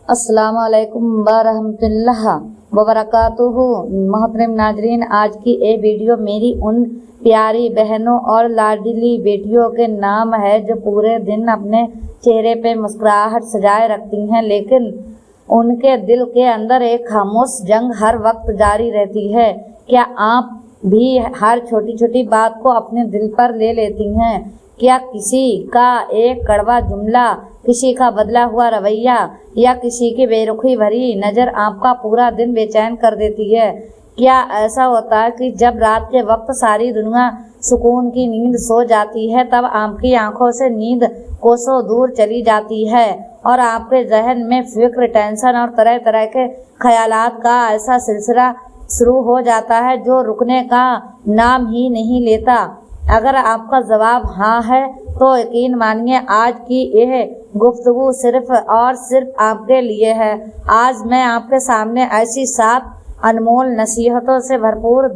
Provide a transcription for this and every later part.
السلام علیکم ورحمۃ اللہ وبرکاتہ۔ محترم ناظرین، آج کی یہ ویڈیو میری ان پیاری بہنوں اور لاڈلی بیٹیوں کے نام ہے جو پورے دن اپنے چہرے پہ مسکراہٹ سجائے رکھتی ہیں، لیکن ان کے دل کے اندر ایک خاموش جنگ ہر وقت جاری رہتی ہے۔ کیا آپ بھی ہر چھوٹی چھوٹی بات کو اپنے دل پر لے لیتی ہیں؟ کیا کسی کا ایک کڑوا جملہ، کسی کا بدلا ہوا رویہ یا کسی کی بے رخی بھری نظر آپ کا پورا دن بے چین کر دیتی ہے؟ کیا ایسا ہوتا ہے کہ جب رات کے وقت ساری دنیا سکون کی نیند سو جاتی ہے، تب آپ کی آنکھوں سے نیند کوسوں دور چلی جاتی ہے اور آپ کے ذہن میں فکر، ٹینشن اور طرح طرح کے خیالات کا ایسا سلسلہ شروع ہو جاتا ہے جو رکنے کا نام ہی نہیں لیتا؟ اگر آپ کا جواب ہاں ہے تو یقین مانیے آج کی یہ گفتگو صرف اور صرف آپ کے لیے ہے۔ آج میں آپ کے سامنے ایسی 7 انمول نصیحتوں سے بھرپور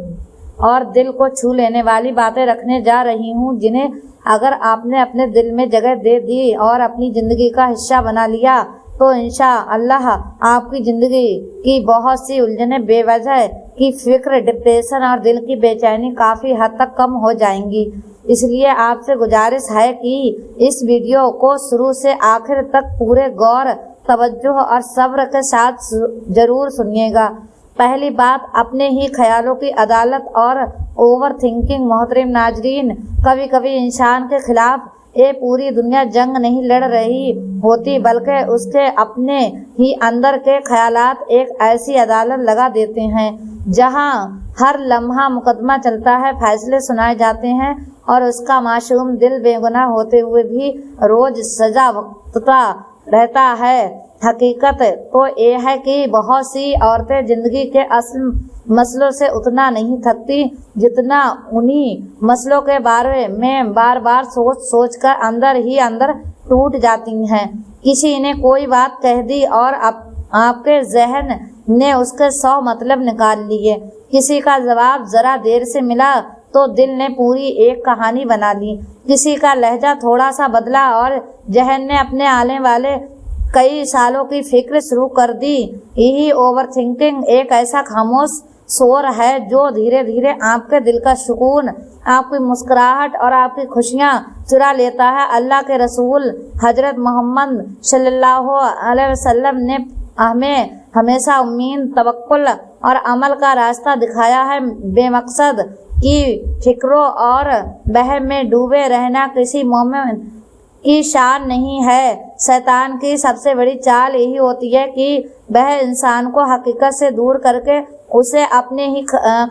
اور دل کو چھو لینے والی باتیں رکھنے جا رہی ہوں، جنہیں اگر آپ نے اپنے دل میں جگہ دے دی اور اپنی زندگی کا حصہ بنا لیا تو انشاءاللہ آپ کی زندگی کی بہت سی الجھنیں، بے وجہ کی فکر، ڈپریشن اور دل کی بے چینی کافی حد تک کم ہو جائیں گی۔ اس لیے آپ سے گزارش ہے کہ اس ویڈیو کو شروع سے آخر تک پورے غور، توجہ اور صبر کے ساتھ ضرور سنیے گا۔ پہلی بات، اپنے ہی خیالوں کی عدالت اور اوور تھنکنگ۔ محترم ناظرین، کبھی کبھی انسان کے خلاف یہ پوری دنیا جنگ نہیں لڑ رہی ہوتی، بلکہ اس کے اپنے ہی اندر کے خیالات ایک ایسی عدالت لگا دیتے ہیں جہاں ہر لمحہ مقدمہ چلتا ہے، فیصلے سنائے جاتے ہیں اور اس کا معصوم دل بے گناہ ہوتے ہوئے بھی روز سزا بھگتتا رہتا ہے۔ حقیقت تو یہ ہے کہ بہت سی عورتیں زندگی کے اصل مسئلوں سے اتنا نہیں تھکتی جتنا انہی مسئلوں کے بارے میں بار بار سوچ سوچ کر اندر ہی اندر ٹوٹ جاتی ہیں۔ کسی نے کوئی بات کہہ دی اور آپ کے ذہن نے اس کے 100 مطلب نکال لیے۔ کسی کا جواب ذرا دیر سے ملا تو دل نے پوری ایک کہانی بنا لی۔ کسی کا لہجہ تھوڑا سا بدلا اور ذہن نے اپنے آنے والے کئی سالوں کی فکر شروع کر دی۔ یہی اوور تھنکنگ ایک ایسا خاموش شور ہے جو دھیرے دھیرے آپ کے دل کا سکون، آپ کی مسکراہٹ اور آپ کی خوشیاں چرا لیتا ہے۔ اللہ کے رسول حضرت محمد صلی اللہ علیہ وسلم نے ہمیں ہمیشہ امید، توکل اور عمل کا راستہ دکھایا ہے۔ بے مقصد کی فکروں اور وہم میں ڈوبے رہنا کسی مومن کی شان نہیں ہے۔ شیطان کی سب سے بڑی چال یہی ہوتی ہے کہ وہ انسان کو حقیقت سے دور کر کے اسے اپنے ہی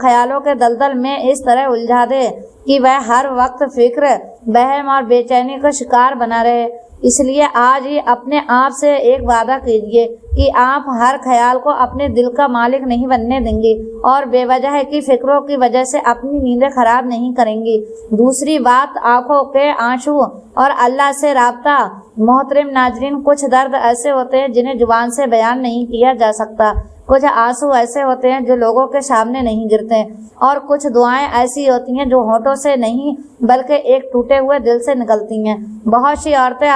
خیالوں کے دلدل میں اس طرح الجھا دے کہ وہ ہر وقت فکر، وہم اور بے چینی کا شکار بنا رہے۔ اس لیے آج ہی اپنے آپ سے ایک وعدہ کیجیے کہ آپ ہر خیال کو اپنے دل کا مالک نہیں بننے دیں گے اور بے وجہ کی فکروں کی وجہ سے اپنی نیندیں خراب نہیں کریں گی۔ دوسری بات، آنکھوں کے آنسو اور اللہ سے رابطہ۔ محترم ناظرین، کچھ درد ایسے ہوتے ہیں جنہیں زبان سے بیان نہیں کیا جا سکتا، کچھ آنسو ایسے ہوتے ہیں جو لوگوں کے سامنے نہیں گرتے، اور کچھ دعائیں ایسی ہوتی ہیں جو ہونٹوں سے نہیں بلکہ ایک ٹوٹے ہوئے دل سے نکلتی ہیں۔ بہت سی عورتیں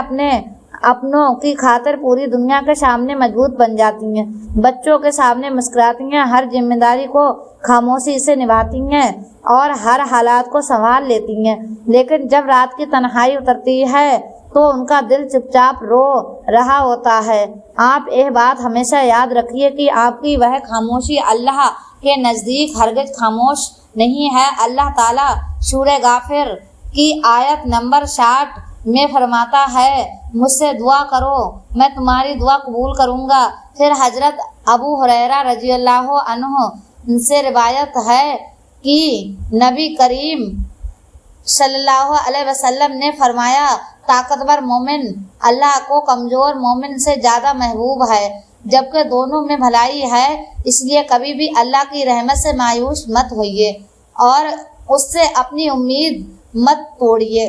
اپنوں کی خاطر پوری دنیا کے سامنے مضبوط بن جاتی ہیں، بچوں کے سامنے مسکراتی ہیں، ہر ذمہ داری کو خاموشی سے نبھاتی ہیں اور ہر حالات کو سنبھال لیتی ہیں، لیکن جب رات کی تنہائی اترتی ہے تو ان کا دل چپ چاپ رو رہا ہوتا ہے۔ آپ یہ بات ہمیشہ یاد رکھیے کہ آپ کی وہ خاموشی اللہ کے نزدیک ہرگز خاموش نہیں ہے۔ اللہ تعالیٰ سورہ غافر کی آیت نمبر 60 میں فرماتا ہے، مجھ سے دعا کرو میں تمہاری دعا قبول کروں گا۔ پھر حضرت ابو ہریرہ رضی اللہ عنہ سے روایت ہے کہ نبی کریم صلی اللہ علیہ وسلم نے فرمایا، طاقتور مومن اللہ کو کمزور مومن سے زیادہ محبوب ہے، جبکہ دونوں میں بھلائی ہے۔ اس لیے کبھی بھی اللہ کی رحمت سے مایوس مت ہوئیے اور اس سے اپنی امید مت توڑیے۔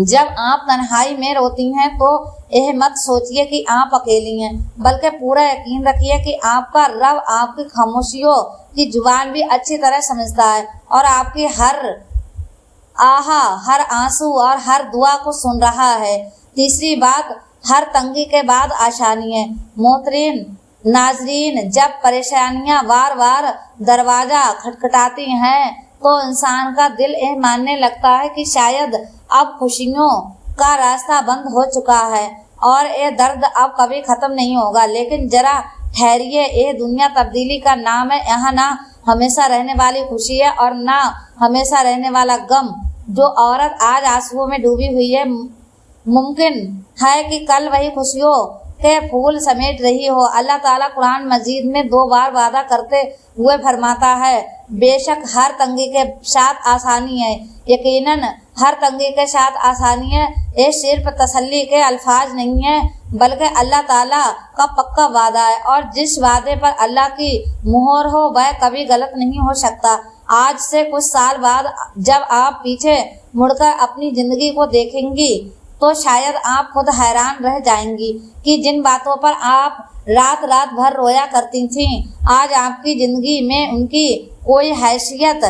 جب آپ تنہائی میں روتی ہیں تو یہ مت سوچیے کہ آپ اکیلی ہیں، بلکہ پورا یقین رکھیے کہ آپ کا رب آپ کی خاموشیوں کی زبان بھی اچھی طرح سمجھتا ہے اور آپ کی ہر آہا، ہر آنسو اور ہر دعا کو سن رہا ہے۔ تیسری بات، ہر تنگی کے بعد آسانی ہے۔ محترم ناظرین، جب پریشانیاں وار وار دروازہ کھٹکھٹاتی ہیں تو انسان کا دل یہ ماننے لگتا ہے کہ شاید اب خوشیوں کا راستہ بند ہو چکا ہے اور یہ درد اب کبھی ختم نہیں ہوگا۔ لیکن ذرا ٹھہریے، یہ دنیا تبدیلی کا نام ہے۔ یہاں نہ ہمیشہ رہنے والی خوشی ہے اور نہ ہمیشہ رہنے والا غم۔ جو عورت آج آنسوؤں میں ڈوبی ہوئی ہے، ممکن ہے کہ کل وہی خوشیوں کے پھول سمیٹ رہی ہو۔ اللہ تعالیٰ قرآن مجید میں 2 بار وعدہ کرتے ہوئے فرماتا ہے، بے شک ہر تنگی کے ساتھ آسانی ہے۔ یقیناً ہر تنگی کے ساتھ آسانی ہے۔ یہ صرف تسلی کے الفاظ نہیں ہیں بلکہ اللہ تعالیٰ کا پکا وعدہ ہے، اور جس وعدے پر اللہ کی مہر ہو وہ کبھی غلط نہیں ہو سکتا۔ آج سے کچھ سال بعد جب آپ پیچھے مڑ کر اپنی زندگی کو دیکھیں گی تو شاید آپ خود حیران رہ جائیں گی کہ جن باتوں پر آپ رات رات بھر رویا کرتی تھیں، آج آپ کی زندگی میں ان کی کوئی حیثیت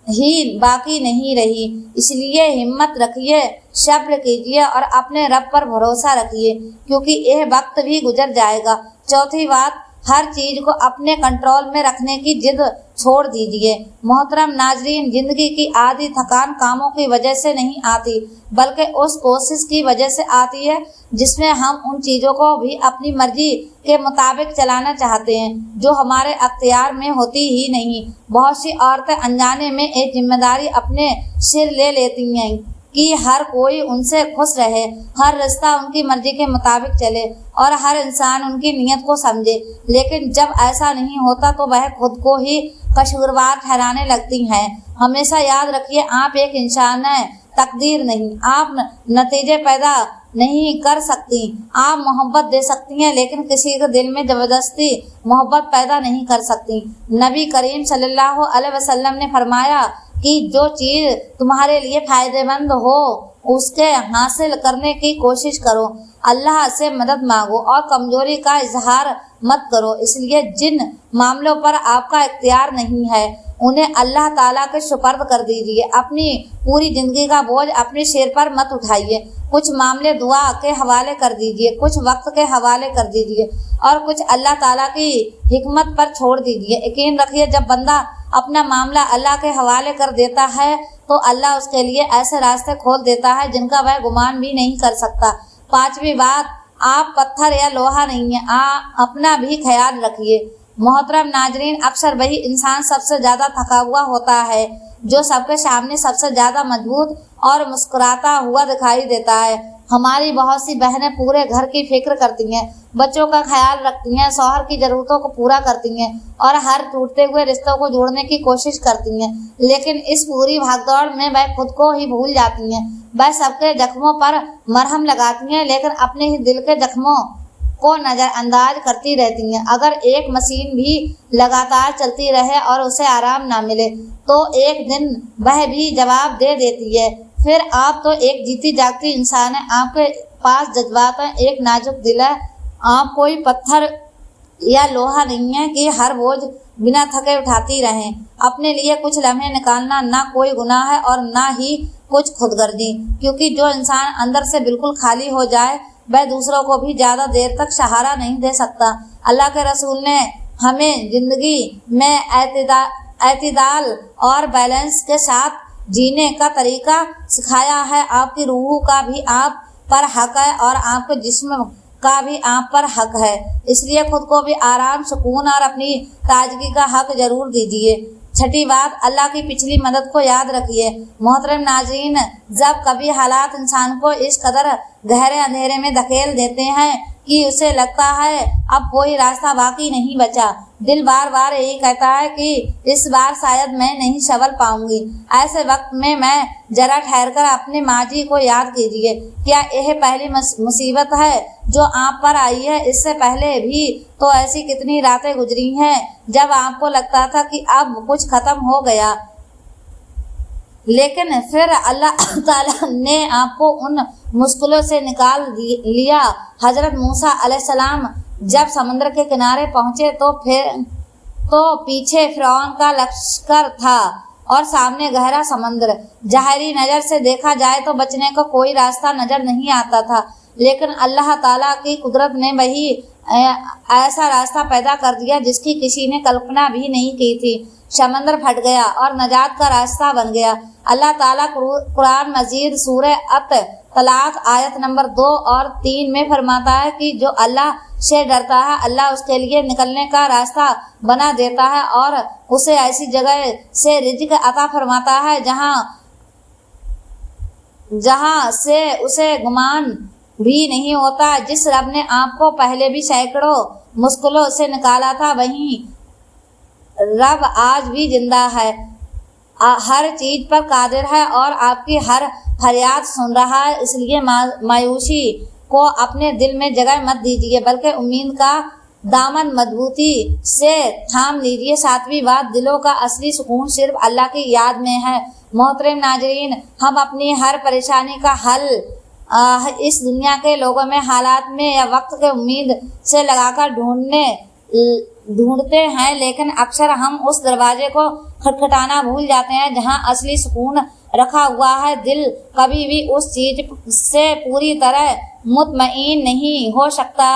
ہی باقی نہیں رہی۔ اس لیے ہمت رکھیے، صبر کیجیے اور اپنے رب پر بھروسہ رکھیے، کیونکہ یہ وقت بھی گزر جائے گا۔ چوتھی بات، ہر چیز کو اپنے کنٹرول میں رکھنے کی ضد چھوڑ دیجیے۔ محترم ناظرین، زندگی کی آدھی تھکان کاموں کی وجہ سے نہیں آتی بلکہ اس کوشش کی وجہ سے آتی ہے جس میں ہم ان چیزوں کو بھی اپنی مرضی کے مطابق چلانا چاہتے ہیں جو ہمارے اختیار میں ہوتی ہی نہیں۔ بہت سی عورتیں انجانے میں ایک ذمہ داری اپنے سر لے لیتی ہیں کہ ہر کوئی ان سے خوش رہے، ہر رشتہ ان کی مرضی کے مطابق چلے اور ہر انسان ان کی نیت کو سمجھے۔ لیکن جب ایسا نہیں ہوتا تو وہ خود کو ہی قصوروار ٹھہرانے لگتی ہیں۔ ہمیشہ یاد رکھیے، آپ ایک انسان ہیں، تقدیر نہیں۔ آپ نتیجے پیدا نہیں کر سکتی۔ آپ محبت دے سکتی ہیں لیکن کسی کے دل میں زبردستی محبت پیدا نہیں کر سکتی۔ نبی کریم صلی اللہ علیہ وسلم نے فرمایا کہ جو چیز تمہارے لیے فائدہ مند ہو اس کے حاصل کرنے کی کوشش کرو، اللہ سے مدد مانگو اور کمزوری کا اظہار مت کرو۔ اس لیے جن معاملوں پر آپ کا اختیار نہیں ہے انہیں اللہ تعالیٰ کے سپرد کر دیجیے۔ اپنی پوری زندگی کا بوجھ اپنے سر پر مت اٹھائیے۔ کچھ معاملے دعا کے حوالے کر دیجیے، کچھ وقت کے حوالے کر دیجیے اور کچھ اللہ تعالیٰ کی حکمت پر چھوڑ دیجیے۔ یقین رکھیے، جب بندہ اپنا معاملہ اللہ کے حوالے کر دیتا ہے تو اللہ اس کے لیے ایسے راستے کھول دیتا ہے جن کا وہ گمان بھی نہیں کر سکتا۔ پانچویں بات، آپ پتھر یا لوہا نہیں ہیں، اپنا بھی خیال رکھیے۔ محترم ناظرین، اکثر وہی انسان سب سے زیادہ تھکا ہوا ہوتا ہے جو سب کے سامنے سب سے زیادہ مضبوط اور مسکراتا ہوا دکھائی دیتا ہے۔ ہماری بہت سی بہنیں پورے گھر کی فکر کرتی ہیں، بچوں کا خیال رکھتی ہیں، شوہر کی ضرورتوں کو پورا کرتی ہیں اور ہر ٹوٹتے ہوئے رشتوں کو جوڑنے کی کوشش کرتی ہیں، لیکن اس پوری بھاگ دوڑ میں وہ خود کو ہی بھول جاتی ہیں۔ وہ سب کے زخموں پر مرہم لگاتی ہیں لیکن اپنے ہی دل کے زخموں کو نظر انداز کرتی رہتی ہیں۔ اگر ایک مشین بھی لگاتار چلتی رہے اور اسے آرام نہ ملے تو ایک دن وہ بھی جواب دے دیتی ہے۔ پھر آپ تو ایک جیتی جاگتی انسان ہیں، آپ کے پاس جذبات ہیں، ایک نازک دل ہے۔ آپ کوئی پتھر یا لوہا نہیں ہے کہ ہر بوجھ بنا تھکے اٹھاتی رہیں۔ اپنے لیے کچھ لمحے نکالنا نہ کوئی گناہ ہے اور نہ ہی کچھ خود غرضی، کیونکہ جو انسان اندر سے بالکل خالی ہو جائے وہ دوسروں کو بھی زیادہ دیر تک سہارا نہیں دے سکتا۔ اللہ کے رسول نے ہمیں زندگی میں اعتدال اور بیلنس کے ساتھ جینے کا طریقہ سکھایا ہے۔ آپ کی روح کا بھی آپ پر حق ہے اور آپ کے جسم کا بھی آپ پر حق ہے، اس لیے خود کو بھی آرام، سکون اور اپنی تازگی کا حق ضرور دیجیے۔ چھٹی بات، اللہ کی پچھلی مدد کو یاد رکھیے۔ محترم ناظرین، جب کبھی حالات انسان کو اس قدر گہرے اندھیرے میں دھکیل دیتے ہیں کہ اسے لگتا ہے اب کوئی راستہ باقی نہیں بچا، دل بار بار یہی کہتا ہے کہ اس بار شاید میں نہیں سنبھل پاؤں گی، ایسے وقت میں ذرا ٹھہر کر اپنے ماضی کو یاد کیجیے۔ کیا یہ پہلی مصیبت ہے جو آپ پر آئی ہے؟ اس سے پہلے بھی تو ایسی کتنی راتیں گزری ہیں جب آپ کو لگتا تھا کہ اب کچھ ختم ہو گیا، لیکن پھر اللہ تعالیٰ نے آپ کو ان مشکلوں سے نکال لیا۔ حضرت موسیٰ علیہ السلام جب سمندر کے کنارے پہنچے تو پیچھے فرعون کا لشکر تھا اور سامنے گہرا سمندر۔ ظاہری نظر سے دیکھا جائے تو بچنے کا کوئی راستہ نظر نہیں آتا تھا، لیکن اللہ تعالیٰ کی قدرت نے وہی ایسا راستہ پیدا کر دیا جس کی کسی نے کلپنا بھی نہیں کی تھی۔ سمندر پھٹ گیا اور نجات کا راستہ بن گیا۔ اللہ تعالیٰ قرآن مجید سورہ طلاق آیت نمبر 2 اور 3 میں فرماتا ہے کہ جو اللہ سے ڈرتا ہے اللہ اس کے لیے نکلنے کا راستہ بنا دیتا ہے اور اسے ایسی جگہ سے رزق عطا فرماتا ہے جہاں سے اسے گمان بھی نہیں ہوتا۔ جس رب نے آپ کو پہلے بھی سینکڑوں مشکلوں سے نکالا تھا وہی رب آج بھی زندہ ہے، ہر چیز پر قادر ہے اور آپ کی ہر فریاد سن رہا ہے۔ اس لیے مایوسی کو اپنے دل میں جگہ مت دیجیے بلکہ امید کا دامن مضبوطی سے تھام لیجیے۔ ساتویں بات، دلوں کا اصلی سکون صرف اللہ کی یاد میں ہے۔ محترم ناظرین، ہم اپنی ہر پریشانی کا حل اس دنیا کے لوگوں میں، حالات میں یا وقت کے امید سے لگا کر ڈھونڈتے ہیں، لیکن اکثر ہم اس دروازے کو کھٹکھٹانا بھول جاتے ہیں جہاں اصلی سکون رکھا ہوا ہے۔ دل کبھی بھی اس چیز سے پوری طرح مطمئن نہیں ہو سکتا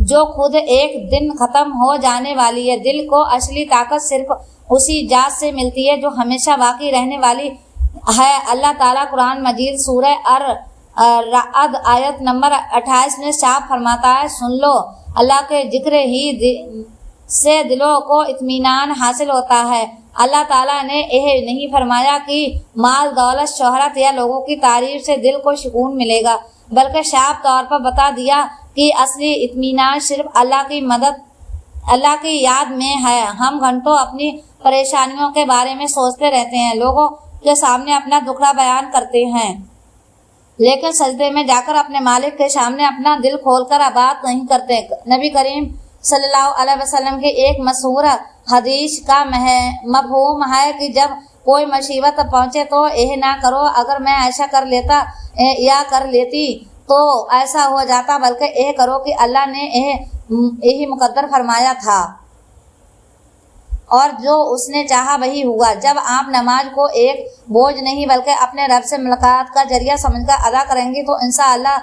جو خود ایک دن ختم ہو جانے والی ہے۔ دل کو اصلی طاقت صرف اسی ذات سے ملتی ہے جو ہمیشہ باقی رہنے والی ہے۔ اللہ تعالیٰ قرآن مجید سورہ الرعد آیت نمبر 28 میں صاف فرماتا ہے، سن لو، اللہ کے ذکر ہی سے دلوں کو اطمینان حاصل ہوتا ہے۔ اللہ تعالیٰ نے یہ نہیں فرمایا کہ مال، دولت، شہرت یا لوگوں کی تعریف سے دل کو سکون ملے گا، بلکہ صاف طور پر بتا دیا کہ اصلی اطمینان صرف اللہ کی یاد میں ہے۔ ہم گھنٹوں اپنی پریشانیوں کے بارے میں سوچتے رہتے ہیں، لوگوں کے سامنے اپنا دکھڑا بیان کرتے ہیں، لیکن سجدے میں جا کر اپنے مالک کے سامنے اپنا دل کھول کر بات نہیں کرتے۔ نبی کریم صلی اللہ علیہ وسلم کی ایک مشہور حدیث کا مفہوم ہے کہ جب کوئی مصیبت پہنچے تو یہ نہ کرو اگر میں ایسا کر لیتا یا کر لیتی تو ایسا ہو جاتا، بلکہ یہ کرو کہ اللہ نے یہی مقدر فرمایا تھا اور جو اس نے چاہا وہی ہوا۔ جب آپ نماز کو ایک بوجھ نہیں بلکہ اپنے رب سے ملاقات کا ذریعہ سمجھ کر ادا کریں گی تو انشاءاللہ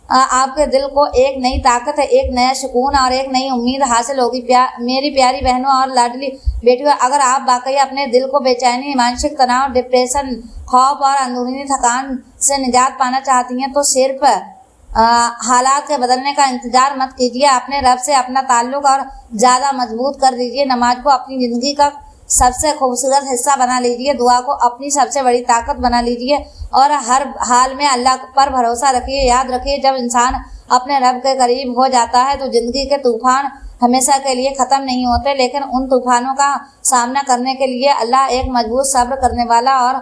آپ کے دل کو ایک نئی طاقت، ایک نیا سکون اور ایک نئی امید حاصل ہوگی۔ میری پیاری بہنوں اور لاڈلی بیٹیوں، اگر آپ واقعی اپنے دل کو بے چینی، مانسک تناؤ، ڈپریشن، خوف اور اندرونی تھکان سے نجات پانا چاہتی ہیں تو صرف حالات کے بدلنے کا انتظار مت کیجیے، اپنے رب سے اپنا تعلق اور زیادہ مضبوط کر دیجیے۔ نماز کو اپنی زندگی کا سب سے خوبصورت حصہ بنا لیجیے، دعا کو اپنی سب سے بڑی طاقت بنا لیجیے اور ہر حال میں اللہ پر بھروسہ رکھیے۔ یاد رکھیے، جب انسان اپنے رب کے قریب ہو جاتا ہے تو زندگی کے طوفان ہمیشہ کے لیے ختم نہیں ہوتے، لیکن ان طوفانوں کا سامنا کرنے کے لیے اللہ ایک مضبوط صبر کرنے والا اور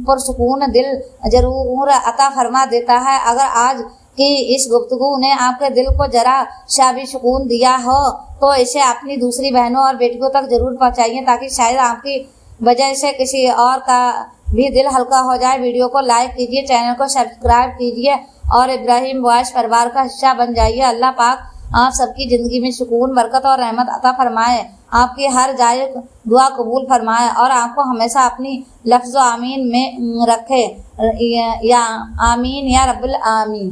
پرسکون دل ضرور عطا فرما دیتا ہے۔ اگر آج کی اس گفتگو نے آپ کے دل کو ذرا سا بھی سکون دیا ہو تو اسے اپنی دوسری بہنوں اور بیٹیوں تک ضرور پہنچائیے تاکہ شاید آپ کی وجہ سے کسی اور کا بھی دل ہلکا ہو جائے۔ ویڈیو کو لائک کیجیے، چینل کو سبسکرائب کیجیے اور ابراہیم وائس پریوار کا حصہ بن جائیے۔ اللہ پاک آپ سب کی زندگی میں سکون، برکت اور رحمت عطا فرمائے، آپ کی ہر جائز دعا قبول فرمائے اور آپ کو ہمیشہ اپنی لفظ و آمین میں رکھے۔ یا آمین یا رب العالمین۔